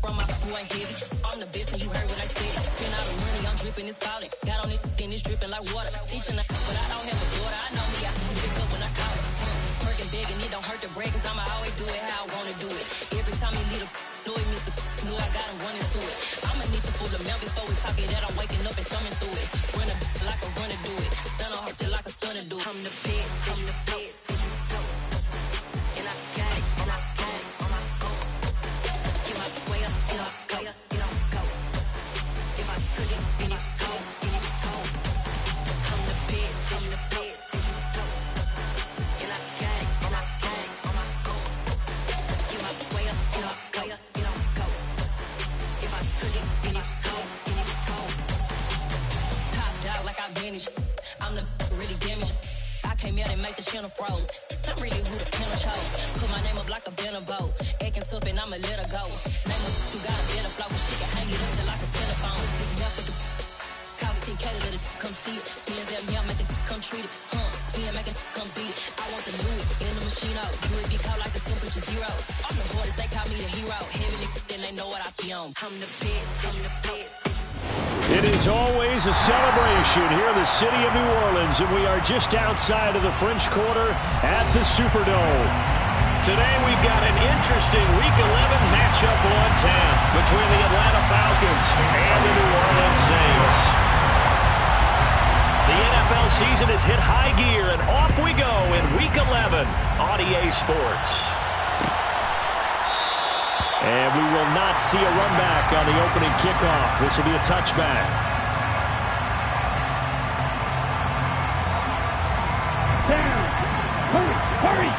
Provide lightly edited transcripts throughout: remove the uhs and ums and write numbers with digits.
from my who ain't heavy. I'm the best and you heard what I said. Spend all the money, I'm dripping, it's falling. Got on it, then it's dripping like water. Teaching her, but I don't have a daughter. I know me, I pick up when I call her. Working big and it don't hurt the break, cause I'ma always do it how I wanna do it. Every time he lead a know it, Mr. Knew I got him running to it. I'ma need the full amount before we talk it that I'm waking up and thumbing through it. Run a like a runner do it. Stun on her till like a stunner do it. I'm the best, I'm the best. And I got it, and I got it on my own. Get my way up, get up, go, get on, go. If I touch it, then it's cold, then it's cold. I'm the best, I'm the best. And I got it, and I got it on my own. Get my way up, get up, go, get on, go. If I touch it, then it's cold, then it's cold. Top dog like I manage. I'm the really damaged. I came out and make the channel froze. I'm really who the panel chose. Put my name up like a banner boat. Acting tough and I'ma let her go. Name her who got a better flow. She can hang it up till like a telephone. Sticking up with the cost 10K to let it come see it. Me and them, yeah, make it come treat it. Me and make it come beat it. I want the new in the machine out. Drew it be cold like the temperature 0. I'm the hardest, they call me the hero. Heavy then they know what I be on. I'm the best, I'm the best. It is always a celebration here in the city of New Orleans, and we are just outside of the French Quarter at the Superdome. Today we've got an interesting Week 11 matchup on tap between the Atlanta Falcons and the New Orleans Saints. The NFL season has hit high gear, and off we go in Week 11 on EA Sports. And we will not see a run back on the opening kickoff. This will be a touchback. Down. Hurry, hurry.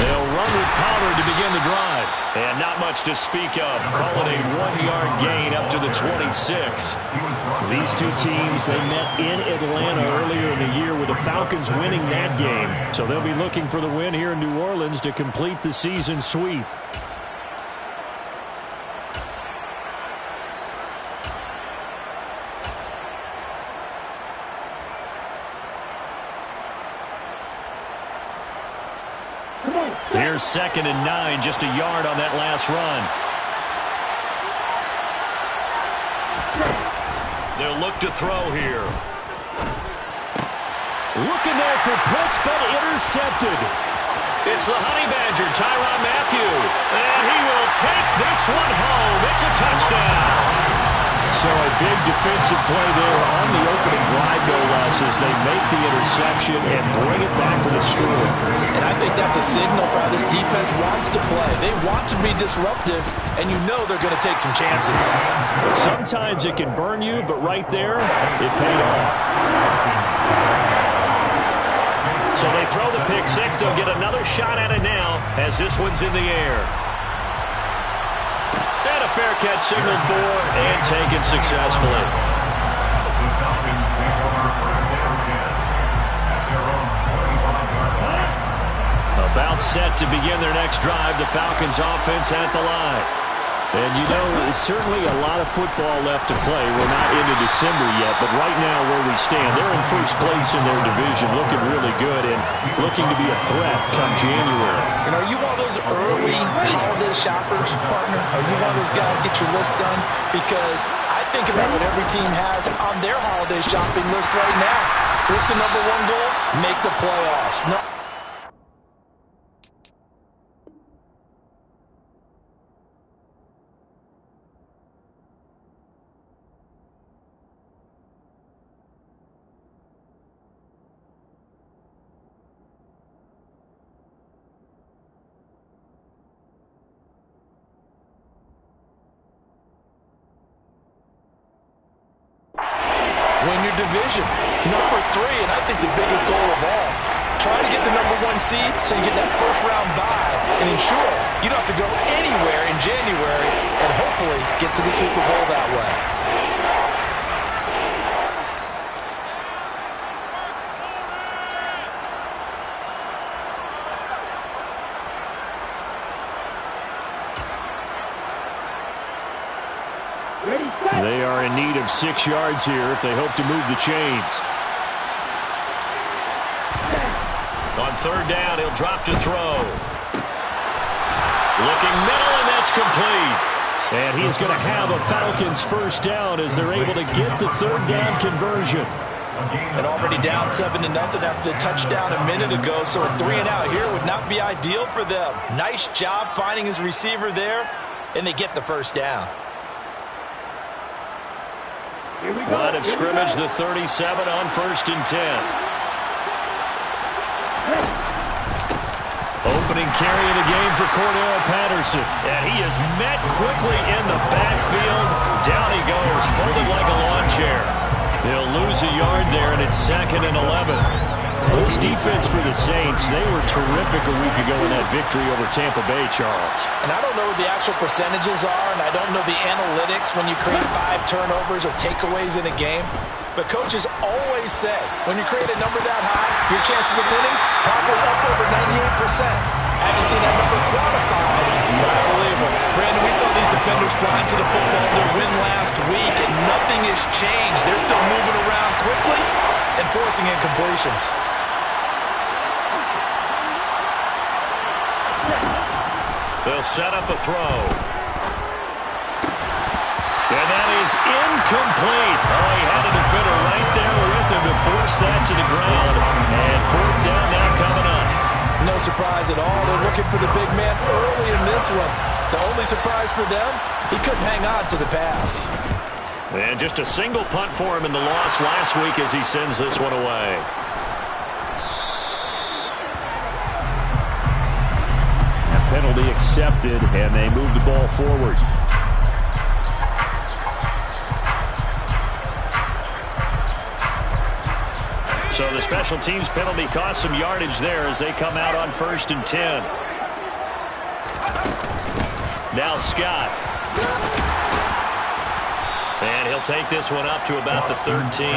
They'll run with Pollard to begin the drive. And not much to speak of. Call it a 1-yard gain up to the 26. These two teams, they met in Atlanta earlier in the year with the Falcons winning that game. So they'll be looking for the win here in New Orleans to complete the season sweep. Here's 2nd and 9, just a yard on that last run. They'll look to throw here. Looking there for puts, but intercepted. It's the Honey Badger, Tyrann Mathieu. And he will take this one home. It's a touchdown. So a big defensive play there on the opening drive, no less, as they make the interception and bring it back for the score. And I think that's a signal for how this defense wants to play. They want to be disruptive, and you know they're going to take some chances. Sometimes it can burn you, but right there, it paid off. So they throw the pick six. They'll get another shot at it now as this one's in the air. And a fair catch signaled for and taken successfully. About set to begin their next drive, the Falcons offense at the line. And you know, there's certainly a lot of football left to play. We're not into December yet, but right now where we stand, they're in first place in their division, looking really good and looking to be a threat come January. And are you one of those early holiday shoppers, partner? Are you one of those guys get your list done? Because I think about what every team has on their holiday shopping list right now. What's the number one goal? Make the playoffs. No. Win your division. Number 3, and I think the biggest goal of all, try to get the number 1 seed so you get that first round bye and ensure you don't have to go anywhere in January and hopefully get to the Super Bowl that way. They are in need of 6 yards here if they hope to move the chains. On third down, he'll drop to throw. Looking middle, and that's complete. And he's going to have a Falcons first down as they're able to get the third down conversion. And already down 7-0 after the touchdown a minute ago, so a 3-and-out here would not be ideal for them. Nice job finding his receiver there, and they get the first down. Line of scrimmage, the 37 on 1st and 10. Opening carry of the game for Cordell Patterson. And he is met quickly in the backfield. Down he goes, folded like a lawn chair. They'll lose a yard there, and it's 2nd and 11. This defense for the Saints, they were terrific a week ago in that victory over Tampa Bay, Charles. And I don't know what the actual percentages are, and I don't know the analytics when you create 5 turnovers or takeaways in a game. But coaches always say, when you create a number that high, your chances of winning probably up over 98%. I haven't seen that number quantified, but I believe it. Brandon, we saw these defenders flying to the football their win last week, and nothing has changed. They're still moving around quickly and forcing incompletions. They'll set up a throw. And that is incomplete. Oh, he had a defender right there with him to force that to the ground. And 4th down now coming up. No surprise at all. They're looking for the big man early in this one. The only surprise for them, he couldn't hang on to the pass. And just a single punt for him in the loss last week as he sends this one away. Penalty accepted, and they move the ball forward. So the special teams penalty cost some yardage there as they come out on 1st and 10. Now Scott. And he'll take this one up to about the 13.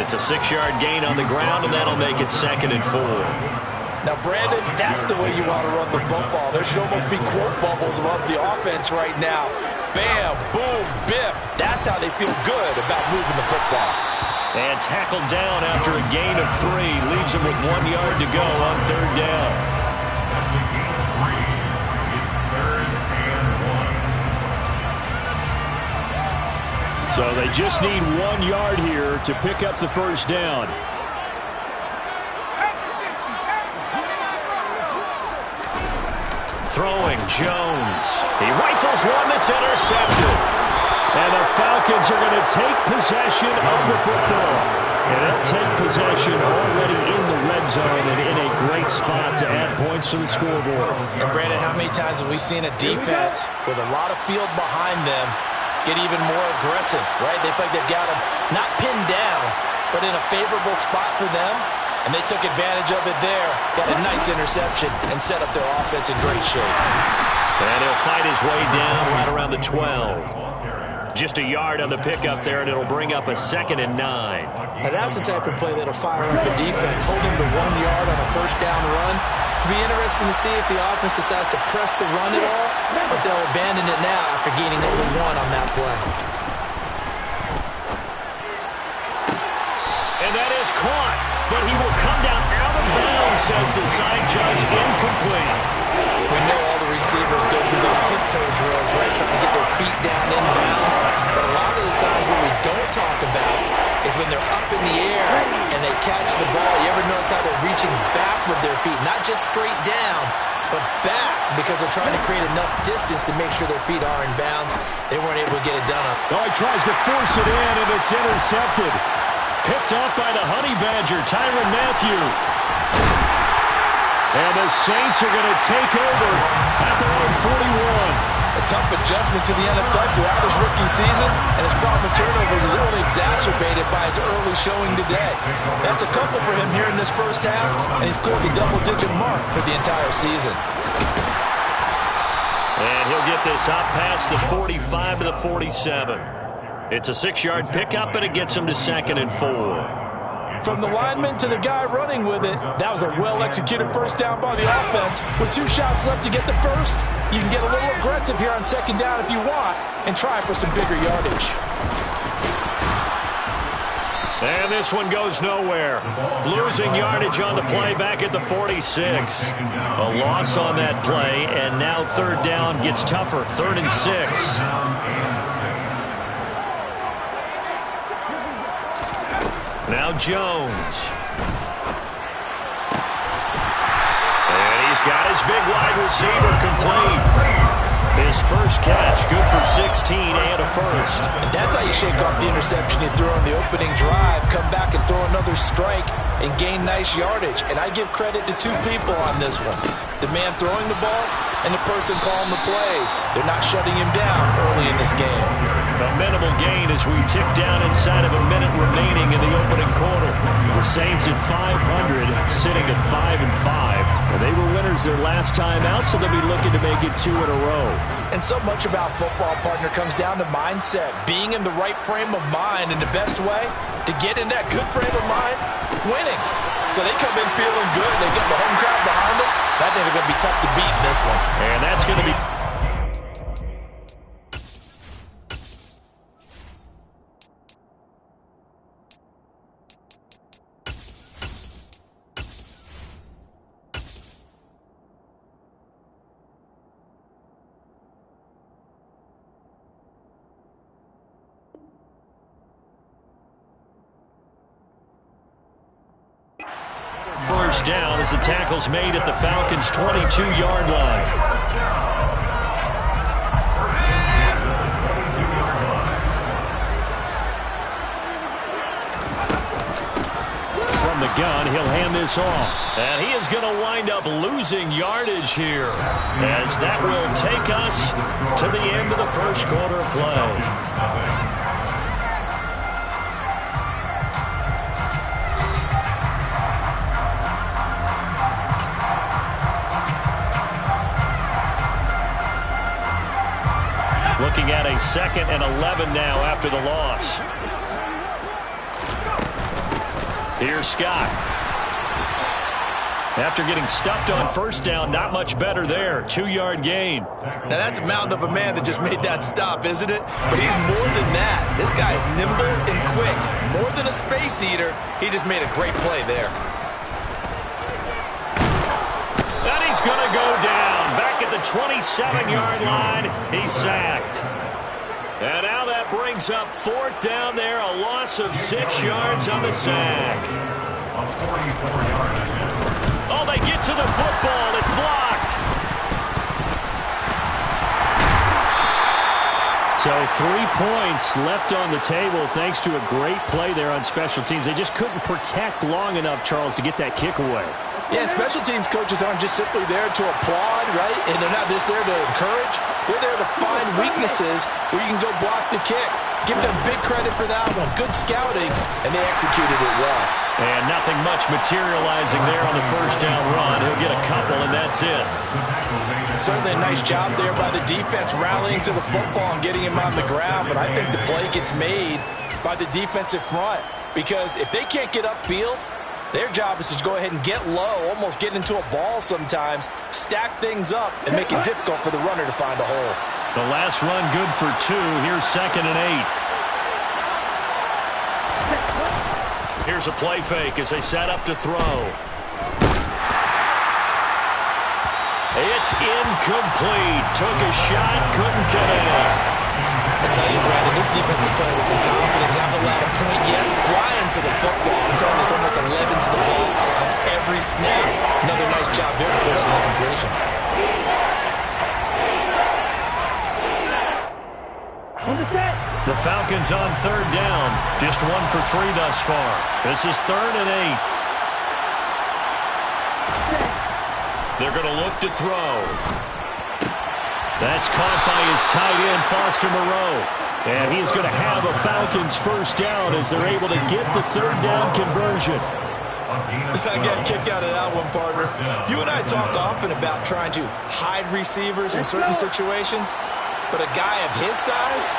It's a 6-yard gain on the ground, and that'll make it 2nd and 4. Now, Brandon, that's the way you want to run the football. There should almost be quote bubbles above the offense right now. Bam, boom, biff. That's how they feel good about moving the football. And tackled down after a gain of 3. Leaves him with 1 yard to go on 3rd down. That's a gain of 3. It's 3rd and 1. So they just need 1 yard here to pick up the first down. Throwing Jones. He rifles one that's intercepted. And the Falcons are going to take possession of the football. And they'll take possession already in the red zone and in a great spot to add points to the scoreboard. And Brandon, how many times have we seen a defense with a lot of field behind them get even more aggressive, right? They feel like they've got them not pinned down, but in a favorable spot for them. And they took advantage of it there. Got a nice interception and set up their offense in great shape. And he'll fight his way down right around the 12. Just a yard on the pickup there, and it'll bring up a 2nd and 9. Now that's the type of play that'll fire up the defense, holding the 1 yard on a first down run. It'll be interesting to see if the offense decides to press the run at all, or if they'll abandon it now after gaining only 1 on that play. And that is caught, but he will come down out of bounds, says the side judge, incomplete. We know all the receivers go through those tiptoe drills, right, trying to get their feet down in bounds. But a lot of the times what we don't talk about is when they're up in the air and they catch the ball. You ever notice how they're reaching back with their feet? Not just straight down, but back, because they're trying to create enough distance to make sure their feet are in bounds. They weren't able to get it done. Oh, he tries to force it in, and it's intercepted. Picked off by the Honey Badger, Tyrann Mathieu. And the Saints are going to take over at their own 41. A tough adjustment to the NFL throughout his rookie season, and his problem with turnovers is only exacerbated by his early showing today. That's a couple for him here in this first half, and he's scored the double-digit mark for the entire season. And he'll get this up past the 45 to the 47. It's a 6-yard pickup, and it gets him to 2nd and 4. From the lineman to the guy running with it, that was a well-executed first down by the offense. With 2 shots left to get the first, you can get a little aggressive here on 2nd down if you want and try for some bigger yardage. And this one goes nowhere. Losing yardage on the play back at the 46. A loss on that play, and now third down gets tougher. 3rd and 6. Now Jones. And he's got his big wide receiver complete. His first catch, good for 16 and a first. And that's how you shake off the interception you threw on the opening drive, come back and throw another strike and gain nice yardage. And I give credit to two people on this one. The man throwing the ball and the person calling the plays. They're not shutting him down early in this game. A minimal gain as we tick down inside of a minute remaining in the opening quarter. The Saints at 500, sitting at 5-5. And they were winners their last time out, so they'll be looking to make it 2 in a row. And so much about football, partner, comes down to mindset. Being in the right frame of mind, and the best way to get in that good frame of mind, winning. So they come in feeling good. They get the home crowd behind them. I think they're going to be tough to beat in this one. And that's going to be... First down as the tackle's made at the Falcons' 22-yard line. From the gun, he'll hand this off. And he is going to wind up losing yardage here, as that will take us to the end of the first quarter of play. Looking at a 2nd and 11 now after the loss. Here's Scott. After getting stuffed on first down, not much better there. 2-yard gain. Now that's a mountain of a man that just made that stop, isn't it? But he's more than that. This guy's nimble and quick. More than a space eater. He just made a great play there. And he's going to go down. Back at the 27-yard line, he's sacked. And now that brings up 4th down there, a loss of 6 yards on the sack. A 44-yard attempt. Oh, they get to the football. It's blocked. So 3 points left on the table thanks to a great play there on special teams. They just couldn't protect long enough, Charles, to get that kick away. Yeah, special teams coaches aren't just simply there to applaud, right? And they're not just there to encourage. They're there to find weaknesses where you can go block the kick. Give them big credit for that one. Good scouting, and they executed it well. And nothing much materializing there on the first down run. He'll get a couple, and that's it. Certainly a nice job there by the defense rallying to the football and getting him on the ground. But I think the play gets made by the defensive front. Because if they can't get upfield, their job is to go ahead and get low, almost get into a ball sometimes, stack things up, and make it difficult for the runner to find a hole. The last run good for 2. Here's 2nd and 8. Here's a play fake as they set up to throw. It's incomplete. Took a shot, couldn't connect. I tell you, Brandon, this defense is playing with some confidence. Haven't allowed a point yet. Flying to the football. I'm telling you, it's almost 11 to the ball on every snap. Another nice job there forcing the completion. The Falcons on 3rd down. Just 1 for 3 thus far. This is 3rd and 8. They're going to look to throw. That's caught by his tight end, Foster Moreau. And he's going to have a Falcons first down as they're able to get the 3rd down conversion. I got a kick out of that one, partner. You and I talk often about trying to hide receivers in certain situations, but a guy of his size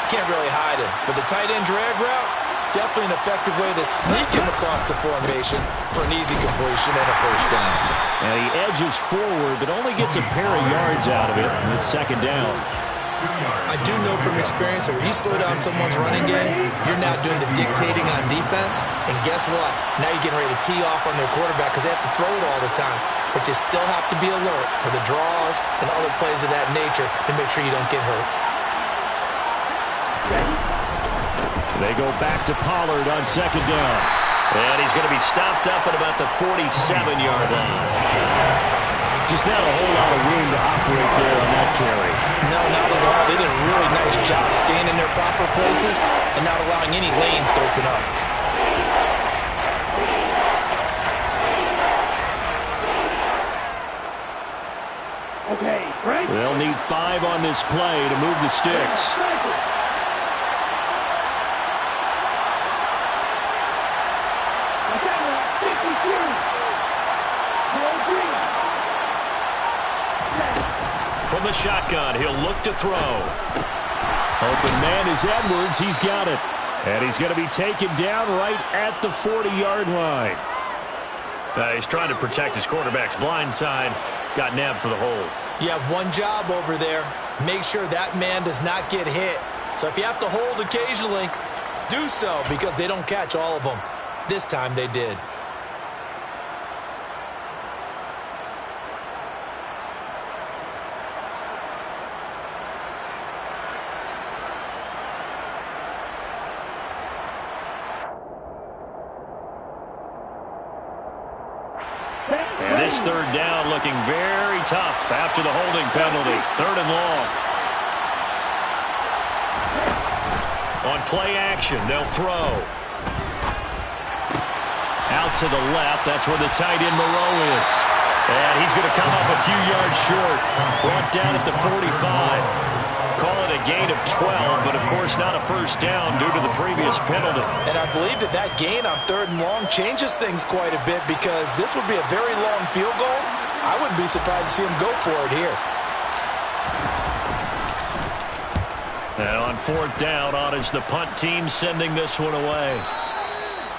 can't really hide him. But the tight end drag route, definitely an effective way to sneak him across the formation for an easy completion and a first down. And he edges forward, but only gets a pair of yards out of it, and it's 2nd down. I do know from experience that when you slow down someone's running game, you're now doing the dictating on defense. And guess what? Now you're getting ready to tee off on their quarterback because they have to throw it all the time. But you still have to be alert for the draws and other plays of that nature to make sure you don't get hurt. They go back to Pollard on second down. And he's going to be stopped up at about the 47-yard line. Just not a whole lot of room to operate there on that carry. No, not at all. They did a really nice job staying in their proper places and not allowing any lanes to open up. Okay, Frank. They'll need 5 on this play to move the sticks. From the shotgun, he'll look to throw. Open man is Edwards. He's got it. And he's going to be taken down right at the 40-yard line. He's trying to protect his quarterback's blind side. Got nabbed for the hold. You have one job over there. Make sure that man does not get hit. So if you have to hold occasionally, do so because they don't catch all of them. This time they did. And this third down looking very tough after the holding penalty. 3rd and long. On play action, they'll throw. Out to the left. That's where the tight end Moreau is. And he's going to come up a few yards short. Brought down at the 45. Call it a gain of 12, but of course not a first down due to the previous penalty. And I believe that gain on 3rd and long changes things quite a bit because this would be a very long field goal. I wouldn't be surprised to see him go for it here. And on 4th down, on is the punt team sending this one away.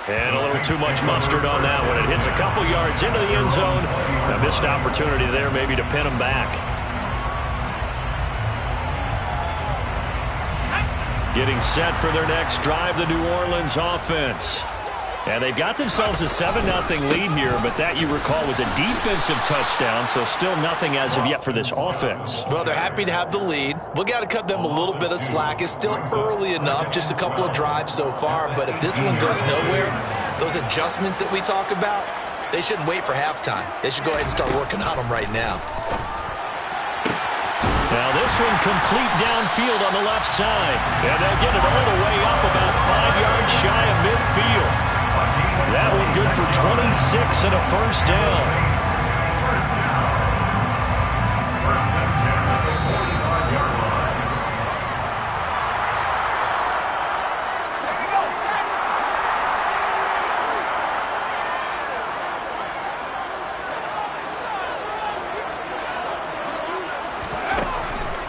And a little too much mustard on that one. It hits a couple yards into the end zone. A missed opportunity there maybe to pin him back. Getting set for their next drive, the New Orleans offense. And they've got themselves a 7-0 lead here, but that, you recall, was a defensive touchdown, so still nothing as of yet for this offense. Well, they're happy to have the lead. We got to cut them a little bit of slack. It's still early enough, just a couple of drives so far, but if this one goes nowhere, those adjustments that we talk about, they shouldn't wait for halftime. They should go ahead and start working on them right now. Now this one complete downfield on the left side. And they'll get it all the way up about 5 yards shy of midfield. That one good for 26 and a first down.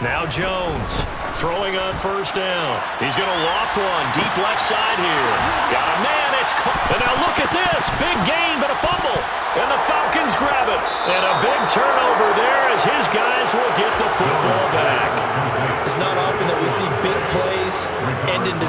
Now Jones throwing on first down. He's going to loft one deep left side here. Got a man. And now look at this. Big gain, but a fumble. And the Falcons grab it. And a big turnover there as his guys will get the football back. It's not often that we see big plays end in...